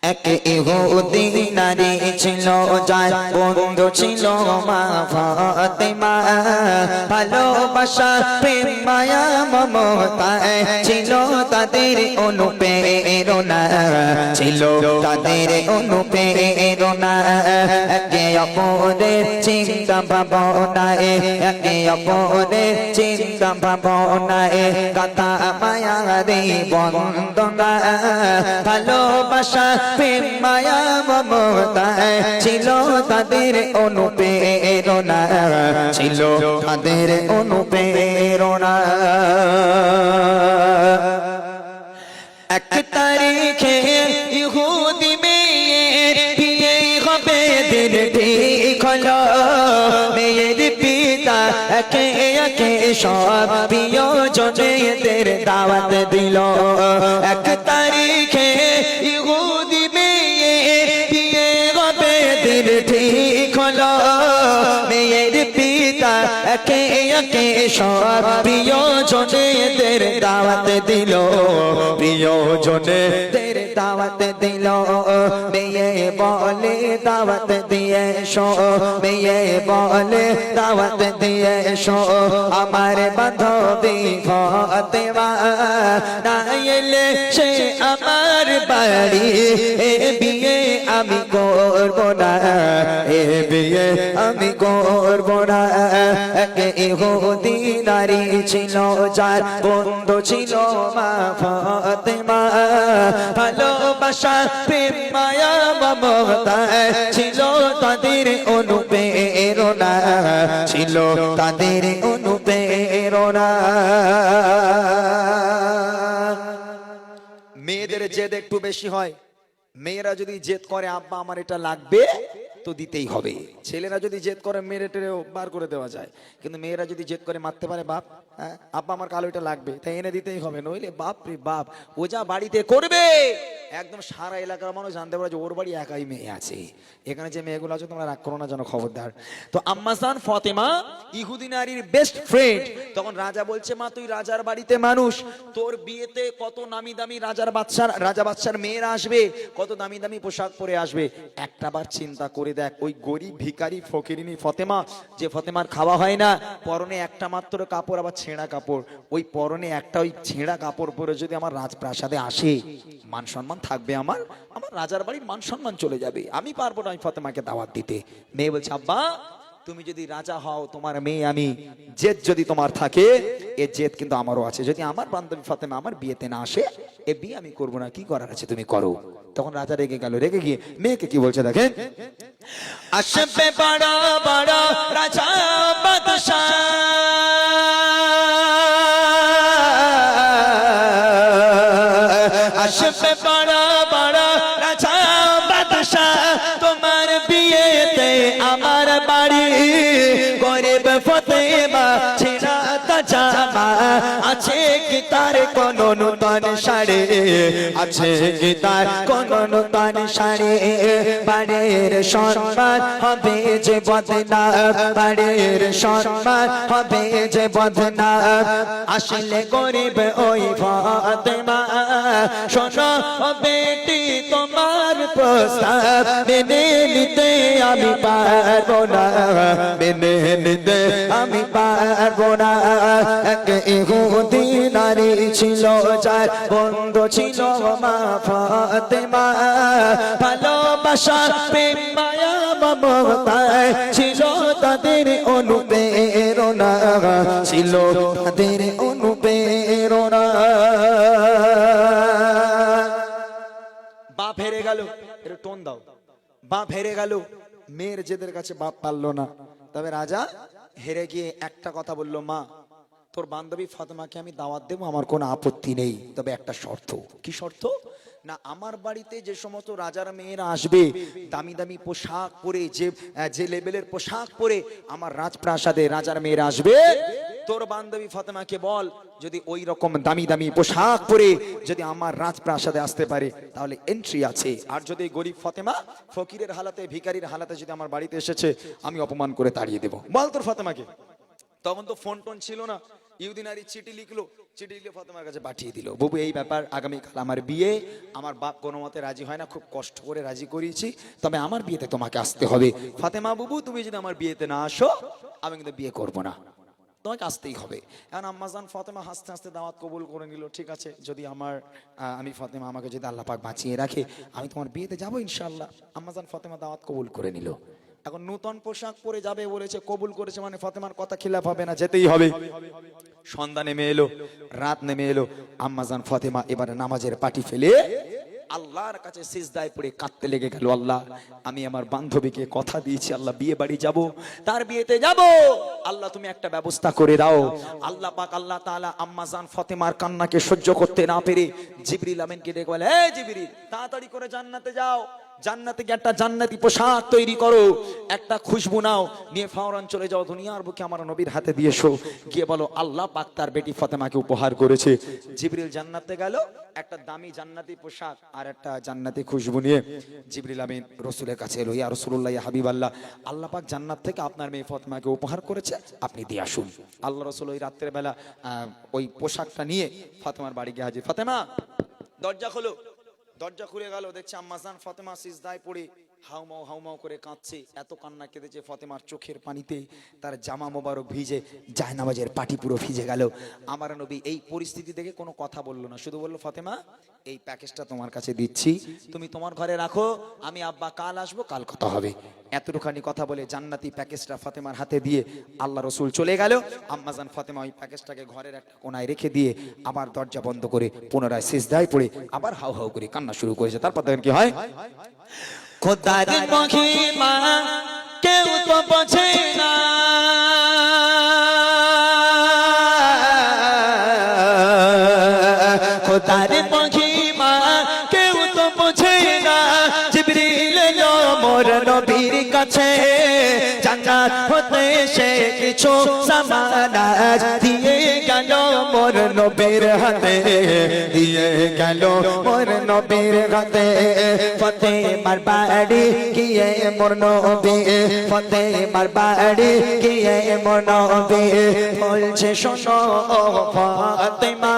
এক ইহুদি নারী ছিল যার বন্ধু ছিল মা ফাতেমা ভালোবাসা প্রেম মায়া মমতায় ছিল তাদের অনুপ্রেরণা ছিল তাদের অনুপ্রেরণা একে অপরের চিন্তা ভাবনায় একে অপরের চিন্তা ভাবনায় কথা মায়া রে বন্দনা ভালোবাসা প্রেম মায়া মমতায় ছিল তাদের অনুপ্রেরণা ছিল তাদের অনুপ্রেরণা এক তারিখে ইহুদি মেয়ের বিয়ে হবে দিন ঠিক হলো মেয়ের পিতা একে একে সব প্রিয়জনেদের দাওয়াত দিল এক তারিখে ইহুদি মেয়ের বিয়ে হবে দিন ঠিক হলো মেয়ের পিতা একে একে সব প্রিয়জনেদের দাওয়াত দিল প্রিয়জনেদের দাওয়াত দিল মেয়ে বলে দাওয়াত দিয়ে শো মেয়ে বলে দাওয়াত দিয়ে শো আমার বান্ধবী ফাতেমা না এলে সে আমার বাড়ি এ বিয়ে আমি করব না এ বিয়ে আমি করব না এক ইহুদি নারী ছিল যার বন্ধু ছিল মা ফাতেমা ভালোবাসা প্রেম মায়া মমতায় ছিল তাদের অনুপ্রেরণা ছিল তাদের অনুপ্রেরণা মেয়েদের জেদ একটু বেশি হয় মেয়েরা যদি জেদ করে আব্বা আমার এটা লাগবে তো দিতেই হবে ছেলেরা যদি জেদ করে মেয়েটারেও বার করে দেওয়া যায় কিন্তু মেয়েরা যদি জেদ করে মারতে পারে বাপ হ্যাঁ আব্বা আমার কালো এটা লাগবে তাই এনে দিতেই হবে নইলে বাপ রে বাপ ও যা বাড়িতে করবে একদম সারা এলাকার মানুষ জানতে পারে যে ওর বাড়ি একাই মেয়ে আছে এখানে যে মেয়েগুলো আছে তোমরা রাগ করো না যেন খবরদার তো আম্মাজান ফাতেমা ইহুদি নারীর বেস্ট ফ্রেন্ড তখন রাজা বলছে মা তুই রাজার বাড়িতে মানুষ তোর বিয়েতে কত নামি দামি রাজা বাচ্চার মেয়েরা আসবে কত দামি দামি পোশাক পরে আসবে একটাবার চিন্তা করে দেখ ওই গরিব ভিখারি ফকিরিনী ফাতেমা যে ফাতেমার খাওয়া হয় না পরনে একটা মাত্র কাপড় আবার ছেঁড়া কাপড় ওই পরনে একটা ওই ছেঁড়া কাপড় পরে যদি আমার রাজপ্রাসাদে আসে মান সম্মান থাকবে আমার আমার রাজার বাড়ির মান সম্মান চলে যাবে আমি পারবো না আমি ফাতেমাকে দাওয়াত দিতে মেয়ে বলছে আব্বা তুমি যদি রাজা হও তোমার মেয়ে আমি জেদ যদি তোমার থাকে এ জেদ কিন্তু আমারও আছে যদি আমার বান্ধবী ফাতেমা আমার বিয়েতে না আসে এ বিয়ে আমি করবো না কি করার আছে তুমি করো তখন রাজা রেগে গেল রেগে গিয়ে মেয়েকে কি বলছে দেখেন আসবে বড় বড় রাজা বাদশাহ আসবে বড় বড় রাজা বাদশাহ তোমার বিয়েতে আমার বাড়ি গরিব ফাতেমা ছেঁড়া জামা আছে কি তার কোন নূতন শাড়ি আছে কি তার কোন নূতন শাড়ি বাড়ির সম্মান হবে যে বদনাম বাড়ির সম্মান হবে যে বদনাম আসলে গরিব ওই ফাতেমা শোনো বেটি তোমার প্রস্তাব মেনে নিতে আমি পারবো না মেনে নিতে আমি পারবো না এক ইহুদি নারী ছিল যার বন্ধু ছিল মা ফাতেমা ভালোবাসা প্রেম মায়া মমতায় ছিল তাদের অনুপ্রেরণা ছিল তাদের অনুপ্রেরণা বাপ হেরে গেল এর টোন দাও বাপ হেরে গেল মেয়ের জেদের কাছে বাপ পারলো না তবে রাজা হেরে গিয়ে একটা কথা বললো মা তোর বান্ধবী ফাতেমাকে আমি দাওয়াত দেবো আমার কোনো আপত্তি নেই তবে একটা শর্ত কি শর্ত না আমার বাড়িতে যে সমস্ত রাজার মেয়েরা আসবে দামি দামি পোশাক পরে যে লেভেলের পোশাক পরে আমার রাজপ্রাসাদে রাজার মেয়েরা আসবে তোর বান্ধবী ফাতেমাকে বল যদি ওই রকম দামি দামি পোশাক পরে যদি আমার রাজপ্রাসাদে আসতে পারে তাহলে এন্ট্রি আছে আর যদি গরিব ফাতেমা ফকিরের হালাতে ভিখারির হালাতে যদি আমার বাড়িতে এসেছে আমি অপমান করে তাড়িয়ে দেব বল তোর ফাতেমাকে তখন তো ফোন টোন ছিল না ইহুদি নারী চিঠি লিখলো, চিঠি লিখে ফাতেমার কাছে পাঠিয়ে দিল, বাবু এই ব্যাপার, আগামীকাল আমার বিয়ে, আমার বাপ কোনো মতে রাজি হয় না, খুব কষ্ট করে রাজি করিয়েছি, তবে আমার বিয়েতে তোমাকে আসতে হবে। ফাতেমা বাবু তুমি যদি আমার বিয়েতে না আসো আমি কিন্তু বিয়ে করব না, তোমাকে আসতেই হবে। এখন আম্মাজান ফাতেমা হাসতে হাসতে দাওয়াত কবুল করে নিল, ঠিক আছে যদি আমি ফাতেমা, আমাকে যদি আল্লাহ পাক বাঁচিয়ে রাখে আমি তোমার বিয়েতে যাবো ইনশাআল্লাহ। আম্মাজান ফাতেমা দাওয়াত কবুল করে নিল। এখন নূতন পোশাক পরে যাবে বলেছে, কবুল করেছে মানে ফাতেমার কথা খিলাফ হবে না, যেতেই হবে। সন্ধ্যা নেমে এলো, রাত নেমে এলো, আম্মাজান ফাতেমা এবারে নামাজের পাটি ফেলে আল্লাহর কাছে সিজদায় পড়ে কাঁদতে লেগে গেল, আল্লাহ আমি আমার বান্ধবীকে কথা দিয়েছি, আল্লাহ বিয়ে বাড়ি যাব, তার বিয়েতে যাব, আল্লাহ তুমি একটা ব্যবস্থা করে দাও। আল্লাহ পাক আল্লাহ তাআলা আম্মাজান ফাতেমার কান্নাকে সহ্য করতে না পেরে জিবরিল আমিনকে ডেকে বলে, এই জিবরিল তাড়াতাড়ি করে জান্নাতে যাও, জান্নাতে গিয়ে একটা জান্নাতি পোশাক তৈরি করো, একটা খুশবু নাও, নিয়ে ফাওরান চলে যাও দুনিয়ার বুকে আমার নবীর হাতে দিয়ে এসো, গিয়ে বলো আল্লাহ পাক তার বেটি ফাতেমাকে উপহার করেছে। জিবরিল জান্নাতে গেল, একটা দামি জান্নাতি পোশাক আর একটা জান্নাতি খুশবু নিয়ে জিবরিল আমিন রাসূলের কাছে এলো, ইয়া রাসূলুল্লাহ ইয়া হাবিবাল্লাহ, আল্লাহ পাক জান্নাত থেকে আপনার মেয়ে ফাতেমাকে উপহার করেছে, আপনি দিয়ে আসুন। আল্লাহ রাসূল ওই রাতের বেলা ওই পোশাকটা নিয়ে ফাতেমার বাড়ি গিয়ে হাজির। ফাতেমা দরজা খোলো, দরজা খুলে গেল, দেখছে আম্মাজান ফাতেমা সিজদায় পড়ে হাউমাউ হাউমাউ করে কাঁদছে, এত কান্না কেঁদেছে ফাতেমার চোখের পানিতে তার জামা মোবারক ভিজে, জায়নামাজের পাটি পুরো ভিজে গেল। আমার নবী এই পরিস্থিতি দেখে কোনো কথা বললো না, শুধু বললো ফাতেমা এই প্যাকেজটা তোমার কাছে দিচ্ছি, তুমি তোমার ঘরে রাখো, আমি আব্বা কাল আসবো, কাল কথা হবে। এতটুখানি কথা বলে জান্নাতি প্যাকেজটা ফাতেমার হাতে দিয়ে আল্লাহ রসুল চলে গেল। আম্মাজান ফাতেমা ওই প্যাকেজটাকে ঘরের একটা কোনায় রেখে দিয়ে আবার দরজা বন্ধ করে পুনরায় সিজদায় পড়ে আবার হাউ হাউ করে কান্না শুরু করেছে। তারপর দেখেন কি হয়, খোদার মহিমা কেউ তো বোঝে না, খোদার মহিমা কেউ তো বোঝে না, জিবরিল এলো মোর নবীর কাছে, জান্নাত হতে সে কিছু সামানাত দিয়ে গেল মোর নবীর হাতে, দিয়ে গেল মোর নবীর হাতে। ফাতেমার বাড়ি গিয়ে মোর নবী, ফাতেমার বাড়ি গিয়ে মোর নবী বলছে শোনো ফাতেমা,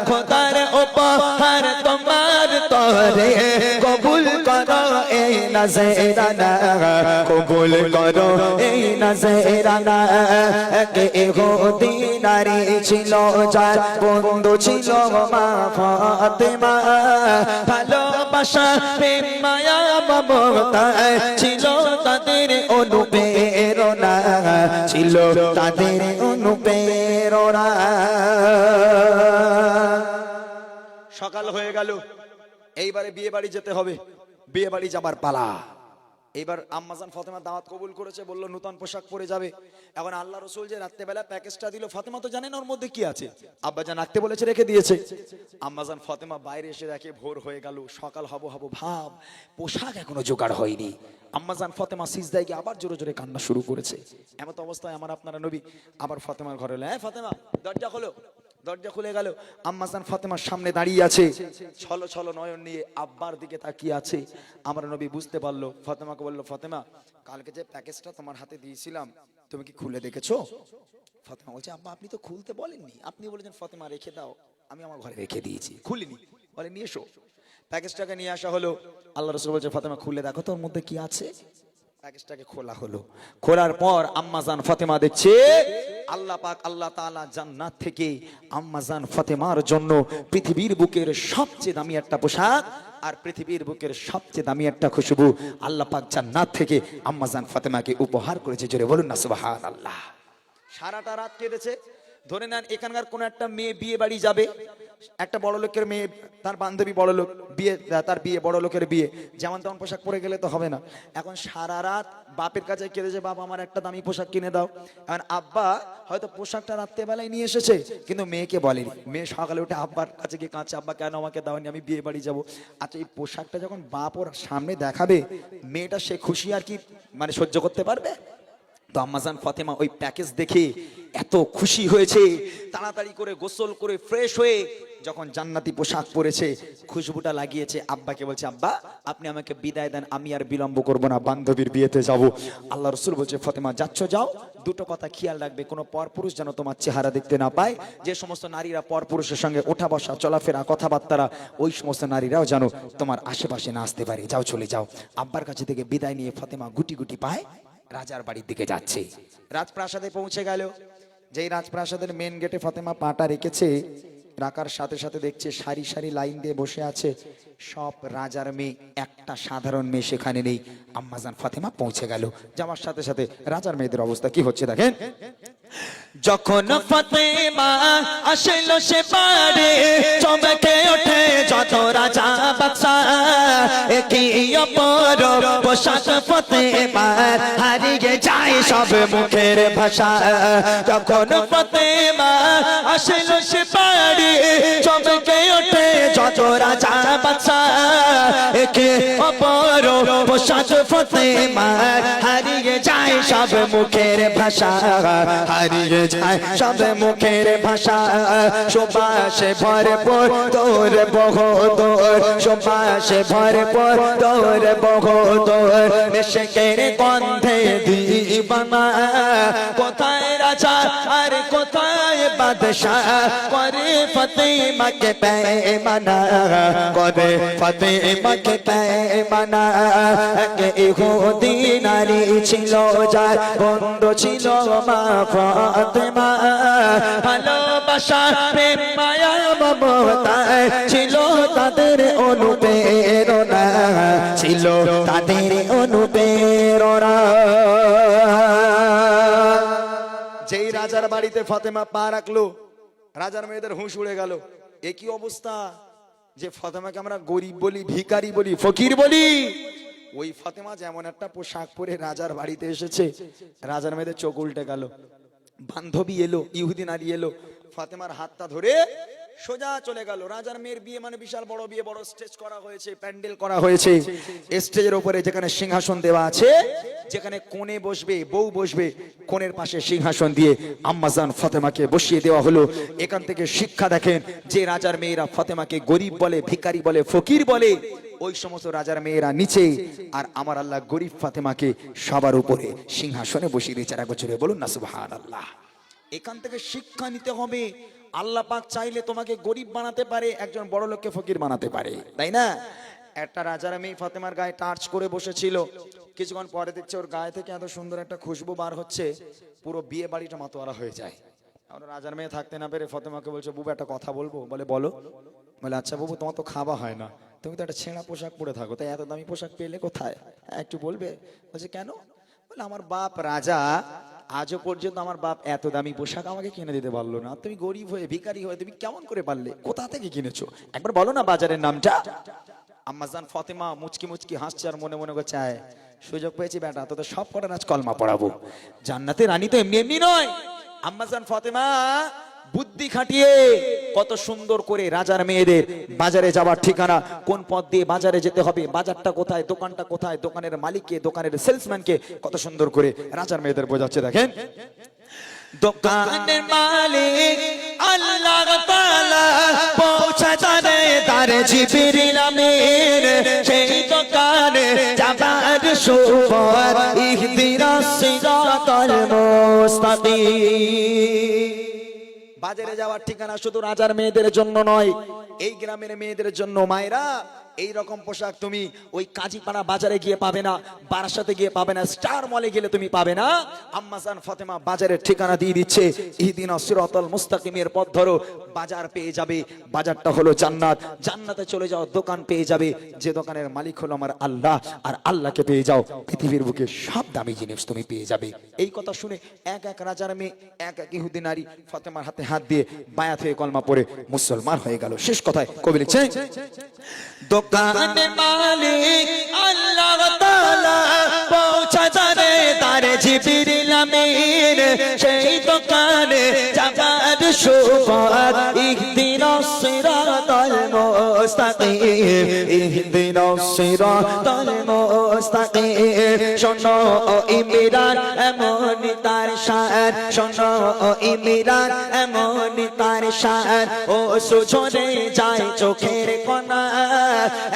খোদার উপহার তোমার তরে, কবুল করো এই নজরানা, কবুল করো এই নজরানা। কে ইহুদি নারী ছিল যার বন্ধু ছিল মা ফাতেমা, ভালোবাসা প্রেম মায়া মমতা ছিল তাদের অনুপ্রেরণা, ছিল তাদের অনুপ্রেরণা। সকাল হয়ে গেল, এইবারে বিয়ে বাড়ি যেতে হবে, বিয়ে বাড়ি যাবার পালা। এইবার আম্মাজান ফাতেমা দাওয়াত কবুল করেছে, বললো নতুন পোশাক পরে যাবে। এখন আল্লাহ রসুল যে রাত্রেবেলা প্যাকেজটা দিল, ফাতেমা তো জানেন ওর মধ্যে কি আছে, আব্বাজান রাখতে বলেছে রেখে দিয়েছে। আম্মাজান ফাতেমা বাইরে এসে দেখে ভোর হয়ে গেল, সকাল হবো হবো ভাব, পোশাক এখনো জোগাড় হয়নি। আম্মাজান ফাতেমা সিজদায় গিয়ে আবার জোরে জোরে কান্না শুরু করেছে। এমত অবস্থায় আমার আপনারা নবী আবার ফাতেমার ঘরে এলো, হ্যাঁ ফাতেমা দরজা খোলো। দরজা খুলে গেল, আম্মাজান ফাতেমার সামনে দাঁড়িয়ে আছে, ছলো ছলো নয়ন নিয়ে আব্বার দিকে তাকিয়ে আছে। আমার নবী বুঝতে পারলো, ফাতেমাকে বললো, ফাতেমা কালকে যে প্যাকেজটা তোমার হাতে দিয়েছিলাম তুমি কি খুলে দেখেছো? ফাতেমা বলছে, আব্বা আপনি তো খুলতে বলেননি, আপনি বলেছেন ফাতেমা রেখে দাও, আমি আমার ঘরে রেখে দিয়েছি, খুলিনি। বলে নিয়ে এসো। প্যাকেজটাকে নিয়ে আসা হলো, আল্লাহ রাসূল বলছে, ফাতেমা খুলে দেখো তোর মধ্যে কি আছে। প্যাকেজটাকে খোলা হলো, খোলার পর আম্মাজান ফাতেমা দেখছে আল্লাহ পাক আল্লাহ তাআলা জান্নাত থেকে আম্মাজান ফাতেমার জন্য পৃথিবীর বুকের সবচেয়ে দামি একটা পোশাক আর পৃথিবীর বুকের সবচেয়ে দামি একটা খুশবু আল্লাহ পাক জান্নাত থেকে আম্মাজান ফাতেমাকে উপহার করেছে। জোরে বলুন না সুবহানাল্লাহ। সারাটা রাত কেটেছে। ধরে নেন এখানকার কোন একটা মেয়ে বিয়ে বাড়ি যাবে, একটা বড় লোকের মেয়ে, তার বান্ধবী বড় লোক, বিয়ে তার বিয়ে বড় লোকের বিয়ে, যেমন তেমন পোশাক পরে গেলে তো হবে না। এখন সারা রাত বাপের কাছে কেঁদেছে, বাবা আমার একটা দামি পোশাক কিনে দাও। এখন আব্বা হয়তো পোশাকটা রাত্রেবেলায় নিয়ে এসেছে কিন্তু মেয়েকে বলেনি। মেয়ে সকালে উঠে আব্বার কাছে গিয়ে কাঁদছে, আব্বা কেন আমাকে দাওনি, আমি বিয়ে বাড়ি যাবো। আচ্ছা এই পোশাকটা যখন বাপ ওর সামনে দেখাবে, মেয়েটা সে খুশি আর কি মানে সহ্য করতে পারবে? তো আম্মাজান ফাতেমা ওই প্যাকেজ দেখে এত খুশি হয়েছে, তাড়াতাড়ি করে গোসল করে ফ্রেশ হয়ে যখন জান্নাতি পোশাক পরেছে, খুশবুটা লাগিয়েছে, আব্বাকে বলছে, আব্বা আপনি আমাকে বিদায় দেন, আমি আর বিলম্ব করব না, বান্ধবীর বিয়েতে যাব। আল্লাহ রসুল বলছে, ফাতেমা যাচ্ছ যাও, দুটো কথা খেয়াল রাখবে, কোনো পরপুরুষ যেন তোমার চেহারা দেখতে না পায়। যে সমস্ত নারীরা পরপুরুষের সঙ্গে ওঠা বসা চলাফেরা কথাবার্তারা, ওই সমস্ত নারীরাও যেন তোমার আশেপাশে না আসতে পারে, যাও চলে যাও। আব্বার কাছে থেকে বিদায় নিয়ে ফাতেমা গুটি গুটি পায় রাজার বাড়ির দিকে যাচ্ছে। রাজপ্রাসাদে পৌঁছে গেল। যেই রাজপ্রাসাদের মেন গেটে ফাতেমা পাটা রেখেছে, রাখার সাথে সাথে দেখছে সারি সারি লাইন দিয়ে বসে আছে সব রাজার মেয়ে, একটা সাধারণ মেয়ে সেখানে নেই। আম্মাজান ফাতেমা পৌঁছে গেল। যাওয়ার সাথে সাথে রাজার মেয়েদের অবস্থা কি হচ্ছে দেখেন। যখন ফাতেমা আসলো সে পারে, চমকে ওঠে যত রাজা বাদশা, একই অপর পোশাক ফাতেমার, হারিয়ে যায় সব মুখের ভাষা। যখন ফাতেমা আসলো সে পারে, চমকে ওঠে যত রাজা বাদশা, একই অপর পোশাক ফাতেমার, হারিয়ে যায় সব মুখের ভাষা, হারিয়ে যায় সব মুখের ভাষা। সুবাসে ভরপুর তোর বহদুর, সুবাসে ভরপুর তোর বহদুর, মিশকের গন্ধে দিবানা। কোথায় রাজা আর কোথায় বাদশাহ, করে ফাতেমাকে পেমানা, করে ফাতেমাকে পেমানা। এক ইহুদি নারী ছিল যার বন্ধু ছিল মা ফাতেমা, ভালোবাসা প্রেম মায়া মমতা ছিল তাদের অনুপ্রেরণা, ছিল তাদের অনুপ্রেরণা। যেই রাজার বাড়িতে ফাতেমা পা রাখলো, রাজার মেয়েদের হুঁশ উড়ে গেল। একই অবস্থা, যে ফাতেমাকে আমরা গরিব বলি, ভিখারি বলি, ফকির বলি, ওই ফাতেমা যেমন একটা পোশাক পরে রাজার বাড়িতে এসেছে, রাজার মেয়েদের চোখ উল্টে গেল। বান্ধবী এলো, ইহুদি নারী এলো, ফাতেমার হাতটা ধরে সোজা চলে গেল। রাজার মেয়ের বিয়ে মানে বিশাল বড় বিয়ে, বড় স্টেজ করা হয়েছে, প্যান্ডেল করা হয়েছে। স্টেজের উপরে যেখানে সিংহাসন দেওয়া আছে, যেখানে কোণে বসবে, বউ বসবে, কোণের পাশে সিংহাসন দিয়ে আম্মাজান ফাতেমাকে বসিয়ে দেওয়া হলো। এখান থেকে শিক্ষা দেখেন, যে রাজার মেয়েরা ফাতেমাকে গরিব বলে, ভিখারি বলে, ফকির বলে, ওই সমস্ত রাজার মেয়েরা নিচে, আর আমার আল্লাহ গরিব ফাতেমাকে সবার উপরে সিংহাসনে বসিয়ে দিয়েছে। এক বছরে বলুন না সুবহানাল্লাহ। এখান থেকে শিক্ষা নিতে হবে, আল্লাহ পাক চাইলে তোমাকে গরিব বানাতে পারে, একজন বড় লোককে ফকির বানাতে পারে, তাই না? একটা রাজার মেয়ে ফাতেমার গায়ে টাচ করে বসেছিল। কিছুক্ষণ পরে দেখছে ওর গায়ে থেকে এত সুন্দর একটা খুশবু বার হচ্ছে, পুরো বিয়ে বাড়িটা মাতোয়ারা হয়ে যায়। আর রাজার মেয়ে থাকতে না পেরে ফাতেমাকে বলছে, বুবু একটা কথা বলবো। বলে বলো। বলে আচ্ছা বুবু, তোমার তো খাওয়া হয় না, তুমি তো একটা ছেঁড়া পোশাক পরে থাকো, তাই এত দামি পোশাক পেলে কোথায়, একটু বলবে? বলছে কেন? বলে আমার বাপ রাজা, আজও পর্যন্ত আমার বাপ এত দামি পোশাক আমাকে কিনে দিতে পারলো না, তুমি গরিব হয়ে ভিখারি হয়ে তুমি কেমন করে পারলে, কোথা থেকে কিনেছো, একবার বলো না বাজারের নামটা। আম্মাজান ফাতেমা মুচকি মুচকি হাসছে আর মনে মনে করছে, সুযোগ পেয়েছি বেটা, তোদের সব কটা নাচ কলমা পড়াবো। জান্নাতের রানী তো এমনি এমনি নয়। আম্মাজান ফাতেমা বুদ্ধি খাটিয়ে কত সুন্দর করে রাজার মেয়েদের বাজারে যাওয়ার ঠিকানা, কোন পথ দিয়ে বাজারে যেতে হবে, বাজারটা কোথায়, দোকানটা কোথায়, দোকানের মালিককে, দোকানের সেলসম্যানকে কত সুন্দর করে রাজার মেয়েদের বোঝাচ্ছে। দেখেন, দোকানের মালিক আল্লাহ তাআলা পৌঁছে জানে তার জিবরিল আমিন, সেই দোকানে যাবার সুবর ইহদিনাস সিরাতাল মুস্তাকিম। বাজারে যাওয়ার ঠিকানা শুধু রাজার মেয়েদের জন্য নয়, এই গ্রামের মেয়েদের জন্য। মায়েরা, এই রকম পোশাক তুমি ওই কাজীপাড়া বাজারে গিয়ে পাবে না, বারাসাতে গিয়ে পাবে না, স্টার মলে গেলে তুমি পাবে না। আম্মাজান ফাতেমা বাজারের ঠিকানা দিয়ে দিচ্ছে, ইহদিনাস সিরাতাল মুস্তাকিমের পথ ধরো, বাজার পেয়ে যাবে। বাজারটা হলো জান্নাত, জান্নাতে চলে যাও, দোকান পেয়ে যাবে, যে দোকানের মালিক হলো আমার আল্লাহ, আর আল্লাহকে পেয়ে যাও, পৃথিবীর বুকে সব দামি জিনিস তুমি পেয়ে যাবে। এই কথা শুনে এক এক রাজার মেয়ে, এক এক ইহুদি নারী ফাতেমার হাতে হাত দিয়ে বায়াত হয়ে কলমা পড়ে মুসলমান হয়ে গেল। শেষ কথায় কবি লিখছে, দোকানের মালিক আল্লাহ তাআলা পৌঁছে জানে তার জিবরিল আমিন, সেই দোকানে যাবার সুবর ইহদিনাস সিরাতাল মুস্তাকিম। মুস্তাকিম ইহদিনাস সিরাতাল মুস্তাকিম শোনো ও ইমরান এমন তার শান শোনো ও ইমরান এমন তার শান ও সুঝরে যায় চোখের কোনা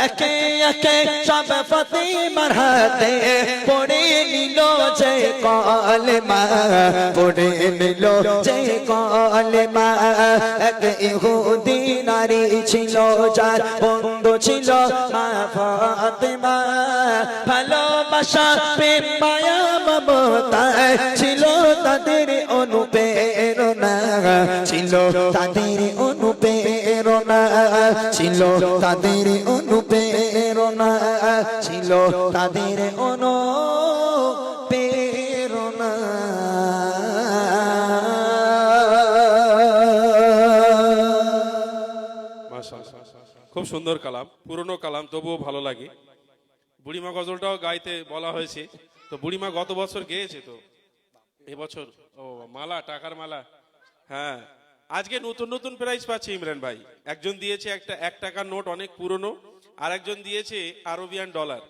একে একে সব ফাতিমার হাতে পড়ে নিল যে কলেমা পড়ে নিল যে কলেমা এক ইহুদি নারী ছিল যার বন্ধু ছিল মা ফাতিমা ভালোবাসা প্রেম মায়া মমতা ছিল তাদের অনুপ্রেরণা ছিল তাদের অনুপ্রেরণা ছিল তাদের অনুপ্রেরণা ছিল তাদের অনুপ্রেরণা মাশাআল্লাহ, খুব সুন্দর কালাম, পুরনো কালাম তবুও ভালো লাগে। বুড়িমা গজলটাও গাইতে বলা হয়েছে, তো বুড়িমা গত বছর গেয়েছে, তো এবছর ও মালা, টাকার মালা। হ্যাঁ, আজকে নতুন নতুন প্রাইজ পাচ্ছে ইমরান ভাই। একজন দিয়েছে একটা 1 টাকার নোট অনেক পুরনো, আর একজন দিয়েছে আরবিয়ান ডলার।